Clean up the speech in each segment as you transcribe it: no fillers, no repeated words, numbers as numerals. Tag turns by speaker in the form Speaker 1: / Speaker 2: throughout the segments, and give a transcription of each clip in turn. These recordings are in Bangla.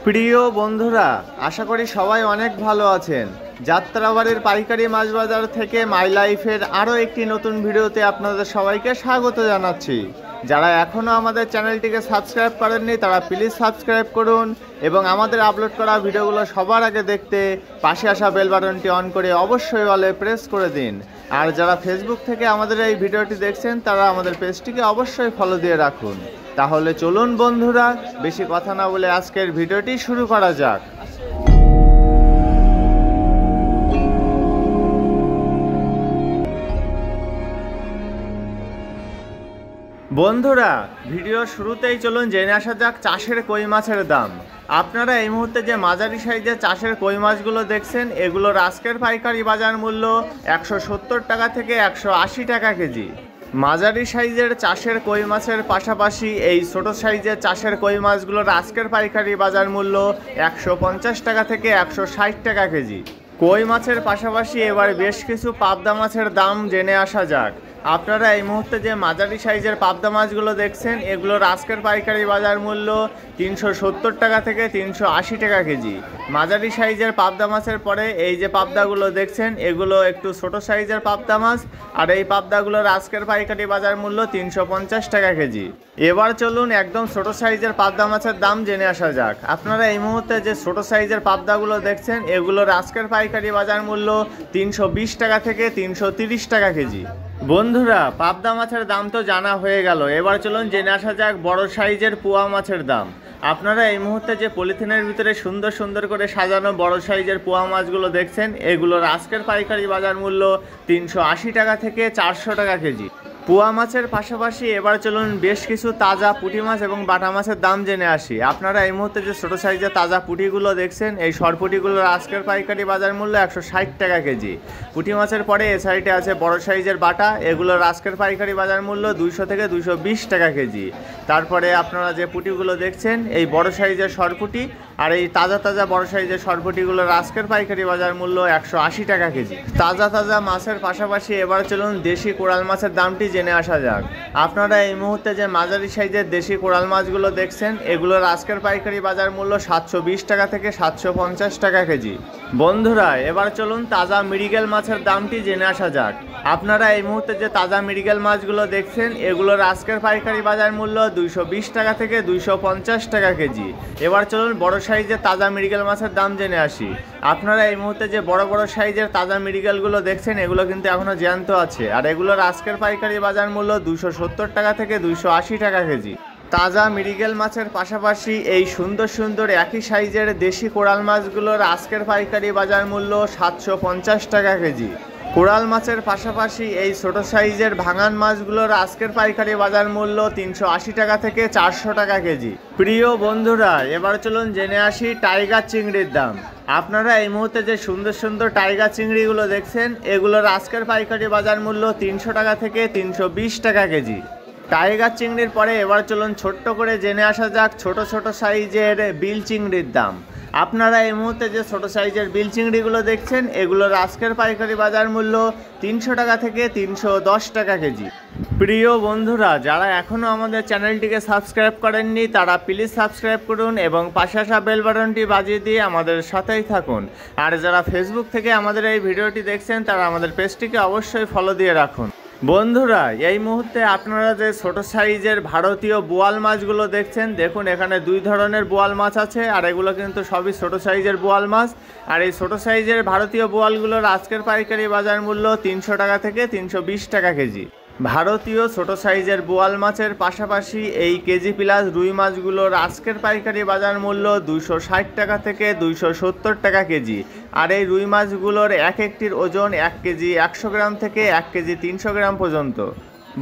Speaker 1: প্রিয় বন্ধুরা, আশা করি সবাই অনেক ভালো আছেন। যাত্রাবাড়ির পাইকারি মাছ বাজার থেকে মাই লাইফের আরও একটি নতুন ভিডিওতে আপনাদের সবাইকে স্বাগত জানাচ্ছি। যারা এখনও আমাদের চ্যানেলটিকে সাবস্ক্রাইব করেননি তারা প্লিজ সাবস্ক্রাইব করুন এবং আমাদের আপলোড করা ভিডিওগুলো সবার আগে দেখতে পাশে আসা বেল বাটনটি অন করে অবশ্যই অলে প্রেস করে দিন। আর যারা ফেসবুক থেকে আমাদের এই ভিডিওটি দেখছেন তারা আমাদের পেজটিকে অবশ্যই ফলো দিয়ে রাখুন। তাহলে চলুন বন্ধুরা, বেশি কথা না বলে আজকের ভিডিওটি শুরু করা যাক। বন্ধুরা, ভিডিও শুরুতেই চলুন জেনে আসা যাক চাষের কই মাছের দাম। আপনারা এই মুহূর্তে যে মাঝারি সাইজের চাষের কই মাছগুলো দেখছেন, এগুলোর আজকের পাইকারি বাজার মূল্য 170 টাকা থেকে 180 টাকা কেজি। মাঝারি সাইজের চাষের কই মাছের পাশাপাশি এই ছোট সাইজের চাষের কই মাছগুলোর আজকের পাইকারি বাজার মূল্য 150 টাকা থেকে 160 টাকা কেজি। কই মাছের পাশাপাশি এবার বেশ কিছু পাবদা মাছের দাম জেনে আসা যাক। আপনারা এই মুহূর্তে যে মাঝারি সাইজের পাবদা মাছগুলো দেখছেন, এগুলোর আজকের পাইকারি বাজার মূল্য 370 টাকা থেকে 380 টাকা কেজি। মাঝারি সাইজের পাবদা মাছের পরে এই যে পাবদাগুলো দেখছেন, এগুলো একটু ছোট সাইজের পাবদা মাছ, আর এই পাবদাগুলোর আজকের পাইকারি বাজার মূল্য 350 টাকা কেজি। এবার চলুন একদম ছোট সাইজের পাবদা মাছের দাম জেনে আসা যাক। আপনারা এই মুহূর্তে যে ছোট সাইজের পাবদাগুলো দেখছেন, এগুলোর আজকের পাইকারি বাজার মূল্য 320 টাকা থেকে 330 টাকা কেজি। বন্ধুরা, পাবদা মাছের দাম তো জানা হয়ে গেল, এবার চলুন জেনে আসা যাক বড় সাইজের পোয়া মাছের দাম। আপনারা এই মুহূর্তে যে পলিথিনের ভিতরে সুন্দর সুন্দর করে সাজানো বড় সাইজের পোয়া মাছগুলো দেখছেন, এগুলোর আজকের পাইকারি বাজার মূল্য 380 টাকা থেকে 400 টাকা কেজি। পোয়া মাছের পাশাপাশি এবার চলুন বেশ কিছু তাজা পুঁটি মাছ এবং বাটা মাছের দাম জেনে আসি। আপনারা এই মুহূর্তে যে ছোটো সাইজের তাজা পুঁটিগুলো দেখছেন, এই সরপুঁটিগুলোর আজকের পাইকারি বাজার মূল্য 160 টাকা কেজি। পুঁটি মাছের পরে এ সাইডে আছে বড় সাইজের বাটা, এগুলোর আজকের পাইকারি বাজার মূল্য 200 থেকে 220 টাকা কেজি। তারপরে আপনারা যে পুঁটিগুলো দেখছেন, এই বড় সাইজের সরপুঁটি আর এই তাজা তাজা বড় সাইজের সরপুঁটিগুলোর আজকের পাইকারি বাজার মূল্য 180 টাকা কেজি। তাজা তাজা মাছের পাশাপাশি এবার চলুন দেশি কোরাল মাছের দামটি জেনে আসা যাক। আপনারা এই মুহূর্তে যে মাঝারি সাইজের দেশি কোরাল মাছগুলো দেখছেন, এগুলোর আজকের পাইকারি বাজার মূল্য 720 টাকা থেকে 750 টাকা কেজি। বন্ধুরা, এবার চলুন তাজা মৃগেল মাছের দামটি জেনে আসা যাক। আপনারা এই মুহূর্তে যে তাজা মৃগেল মাছগুলো দেখছেন, এগুলোর আজকের পাইকারি বাজার মূল্য 220 টাকা থেকে 250 টাকা কেজি। এবার চলুন বড় সাইজের তাজা মৃগেল মাছের দাম জেনে আসি। আপনারা এই মুহূর্তে যে বড় বড় সাইজের তাজা মৃগেলগুলো দেখছেন, এগুলো কিন্তু এখনও জ্যান্ত আছে, আর এগুলোর আজকের পাইকারি বাজার মূল্য 270 টাকা থেকে 280 টাকা কেজি। তাজা মৃগেল মাছের পাশাপাশি এই সুন্দর সুন্দর একই সাইজের দেশি কোরাল মাছগুলোর আজকের পাইকারি বাজার মূল্য 750 টাকা কেজি। কোরাল মাছের পাশাপাশি এই ছোট সাইজের ভাঙান মাছগুলোর আজকের পাইকারি বাজার মূল্য 380 টাকা থেকে 400 টাকা কেজি। প্রিয় বন্ধুরা, এবার চলুন জেনে আসি টাইগার চিংড়ির দাম। আপনারা এই মুহূর্তে যে সুন্দর সুন্দর টাইগার চিংড়িগুলো দেখছেন, এগুলোর আজকের পাইকারি বাজার মূল্য 300 টাকা থেকে 320 টাকা কেজি। টাইগার চিংড়ির পরে এবার চলুন ছোট্ট করে জেনে আসা যাক ছোট ছোট সাইজের বিল চিংড়ির দাম। আপনারা এই মুহূর্তে যে ছোট সাইজের বিল চিংড়িগুলো দেখছেন, এগুলোর আজকের পাইকারি বাজার মূল্য 300 টাকা থেকে 310 টাকা কেজি। প্রিয় বন্ধুরা, যারা এখনও আমাদের চ্যানেলটিকে সাবস্ক্রাইব করেননি তারা প্লিজ সাবস্ক্রাইব করুন এবং পাশে আসা বেল বাটনটি বাজিয়ে দিয়ে আমাদের সাথেই থাকুন। আর যারা ফেসবুক থেকে আমাদের এই ভিডিওটি দেখছেন তারা আমাদের পেজটিকে অবশ্যই ফলো দিয়ে রাখুন। বন্ধুরা, এই মুহূর্তে আপনারা যে ছোট সাইজের ভারতীয় বোয়াল মাছগুলো দেখছেন, দেখুন এখানে দুই ধরনের বোয়াল মাছ আছে, আর এগুলো কিন্তু সবই ছোট সাইজের বোয়াল মাছ। আর এই ছোট সাইজের ভারতীয় বোয়ালগুলোর আজকের পাইকারি বাজার মূল্য 300 টাকা থেকে 320 টাকা কেজি। ভারতীয় ছোট সাইজের বোয়াল মাছের পাশাপাশি এই কেজি প্লাস রুই মাছগুলোর আজকের পাইকারি বাজার মূল্য 260 টাকা থেকে 270 টাকা কেজি। আর এই রুই মাছগুলোর এক একটির ওজন 1 কেজি 100 গ্রাম থেকে 1 কেজি 300 গ্রাম পর্যন্ত।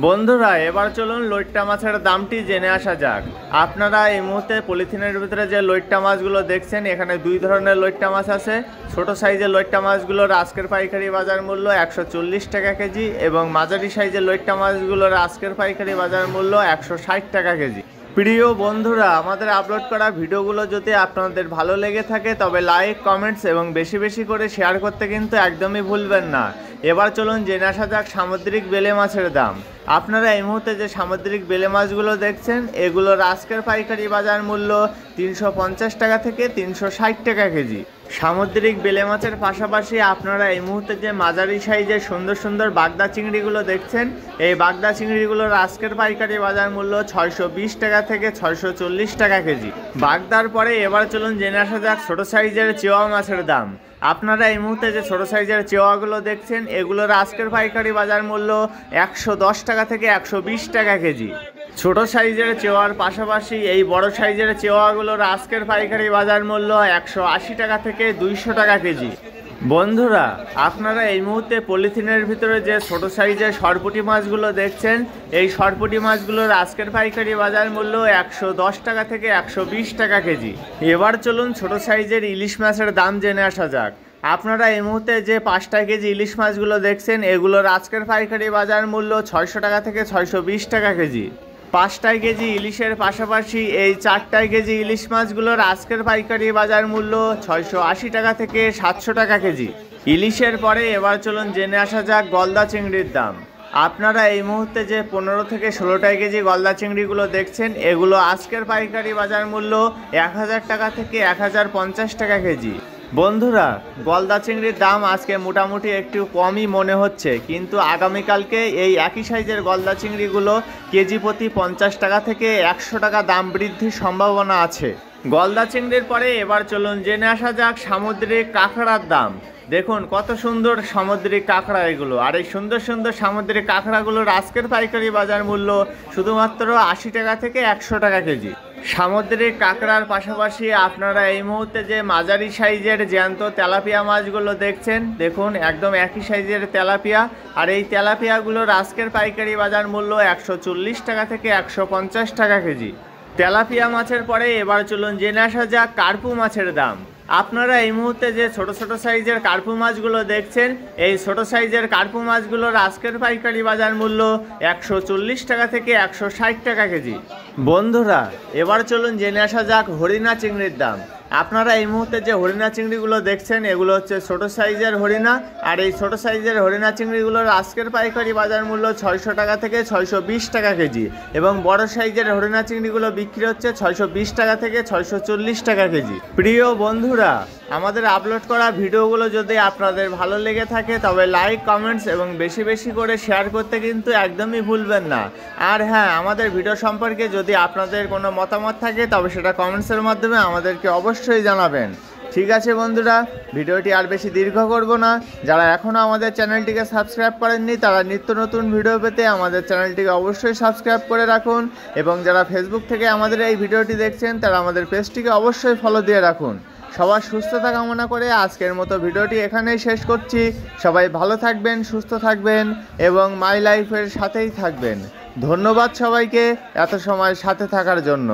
Speaker 1: বন্ধুরা, এবার চলুন লইট্টা মাছের দামটি জেনে আসা যাক। আপনারা এই মুহূর্তে পলিথিনের ভিতরে যে লইট্টা মাছগুলো দেখছেন, এখানে দুই ধরনের লইট্টা মাছ আছে। ছোট সাইজের লইট্টা মাছগুলোর আজকের পাইকারি বাজার মূল্য 140 টাকা কেজি এবং মাঝারি সাইজের লইট্টা মাছগুলোর আজকের পাইকারি বাজার মূল্য 160 টাকা কেজি। প্রিয় বন্ধুরা, আমাদের আপলোড করা ভিডিওগুলো যদি আপনাদের ভালো লেগে থাকে তবে লাইক, কমেন্টস এবং বেশি বেশি করে শেয়ার করতে কিন্তু একদমই ভুলবেন না। এবার চলুন জেনে আসা যাক সামুদ্রিক বেলে মাছের দাম। আপনারা এই মুহূর্তে যে সামুদ্রিক বেলে মাছগুলো দেখছেন এগুলোর আজকের পাইকারি বাজার মূল্য 350 টাকা থেকে 360 টাকা কেজি। সামুদ্রিক বেলে মাছের পাশাপাশি আপনারা এই মুহূর্তে যে মাঝারি সাইজের সুন্দর সুন্দর বাগদা চিংড়িগুলো দেখছেন এই বাগদা চিংড়িগুলোর আজকের পাইকারি বাজার মূল্য 620 টাকা থেকে 640 টাকা কেজি। বাগদার পরে এবার চলুন জেনে আসা যাক ছোট সাইজের চেওয়া মাছের দাম। আপনারা এই মুহূর্তে যে ছোট সাইজের চেওয়াগুলো দেখছেন এগুলোর আজকের পাইকারি বাজার মূল্য 110 টাকা থেকে 120 টাকা কেজি। ছোট সাইজের চেওয়ার পাশাপাশি এই বড় সাইজের চেওয়াগুলোর আজকের পাইকারি বাজার মূল্য 180 টাকা থেকে 200 টাকা কেজি। বন্ধুরা, আপনারা এই মুহূর্তে পলিথিনের ভিতরে যে ছোট সাইজের সরপুঁটি মাছগুলো দেখছেন এই সরপুঁটি মাছগুলোর আজকের পাইকারি বাজার মূল্য 110 টাকা থেকে 120 টাকা কেজি। এবার চলুন ছোট সাইজের ইলিশ মাছের দাম জেনে আসা যাক। আপনারা এই মুহূর্তে যে 5 কেজি ইলিশ মাছগুলো দেখছেন এগুলোর আজকের পাইকারি বাজার মূল্য 600 টাকা থেকে 620 টাকা কেজি। 5 কেজি ইলিশের পাশাপাশি এই 4 কেজি ইলিশ মাছগুলোর আজকের পাইকারি বাজার মূল্য 680 টাকা থেকে 700 টাকা কেজি। ইলিশের পরে এবার চলুন জেনে আসা যাক গলদা চিংড়ির দাম। আপনারা এই মুহূর্তে যে 15 থেকে 16 কেজি গলদা চিংড়িগুলো দেখছেন এগুলো আজকের পাইকারি বাজার মূল্য 1000 টাকা থেকে 1050 টাকা কেজি। বন্ধুরা, গলদা চিংড়ির দাম আজকে মোটামুটি একটু কমই মনে হচ্ছে, কিন্তু আগামীকালকে এই একই সাইজের গলদা চিংড়িগুলো কেজি প্রতি 50 টাকা থেকে 100 টাকা দাম বৃদ্ধির সম্ভাবনা আছে। গলদা চিংড়ির পরে এবার চলুন জেনে আসা যাক সামুদ্রিক কাঁকড়ার দাম। দেখুন কত সুন্দর সামুদ্রিক কাঁকড়া এগুলো, আর এই সুন্দর সুন্দর সামুদ্রিক কাঁকড়াগুলোর আজকের পাইকারি বাজার মূল্য শুধুমাত্র 80 টাকা থেকে 100 টাকা কেজি। সামুদ্রিক কাঁকড়ার পাশাপাশি আপনারা এই মুহূর্তে যে মাঝারি সাইজের জ্যান্ত তেলাপিয়া মাছগুলো দেখছেন, দেখুন একদম একই সাইজের তেলাপিয়া, আর এই তেলাপিয়াগুলোর আজকের পাইকারি বাজার মূল্য 140 টাকা থেকে 150 টাকা কেজি। তেলাপিয়া মাছের পরে এবার চলুন জেনে আসা যাক কার্পু মাছের দাম। আপনারা এই মুহূর্তে যে ছোট ছোট সাইজের কার্পু মাছগুলো দেখছেন এই ছোট সাইজের কার্পু মাছগুলোর আজকের পাইকারি বাজার মূল্য 140 টাকা থেকে 160 টাকা কেজি। বন্ধুরা, এবার চলুন জেনে আসা যাক হরিণা চিংড়ির দাম। আপনারা এই মুহূর্তে যে হরিণা চিংড়িগুলো দেখছেন এগুলো হচ্ছে ছোট সাইজের হরিণা, আর এই ছোট সাইজের হরিণা চিংড়িগুলোর আজকের পাইকারি বাজার মূল্য 600 টাকা থেকে 620 টাকা কেজি, এবং বড় সাইজের হরিণা চিংড়িগুলো বিক্রি হচ্ছে 620 টাকা থেকে 640 টাকা কেজি। প্রিয় বন্ধুরা, আমাদের আপলোড করা ভিডিওগুলো যদি আপনাদের ভালো লেগে থাকে তবে লাইক, কমেন্টস এবং বেশি বেশি করে শেয়ার করতে কিন্তু একদমই ভুলবেন না। আর হ্যাঁ, আমাদের ভিডিও সম্পর্কে যদি আপনাদের কোনো মতামত থাকে তবে সেটা কমেন্টসের মাধ্যমে আমাদেরকে অবশ্যই জানাবেন। ঠিক আছে বন্ধুরা, ভিডিওটি আর বেশি দীর্ঘ করব না। যারা এখনও আমাদের চ্যানেলটিকে সাবস্ক্রাইব করেননি তারা নিত্য নতুন ভিডিও পেতে আমাদের চ্যানেলটিকে অবশ্যই সাবস্ক্রাইব করে রাখুন, এবং যারা ফেসবুক থেকে আমাদের এই ভিডিওটি দেখছেন তারা আমাদের পেজটিকে অবশ্যই ফলো দিয়ে রাখুন। সবার সুস্থতা কামনা করে আজকের মতো ভিডিওটি এখানেই শেষ করছি। সবাই ভালো থাকবেন, সুস্থ থাকবেন এবং মাই লাইফের সাথেই থাকবেন। ধন্যবাদ সবাইকে এত সময় সাথে থাকার জন্য।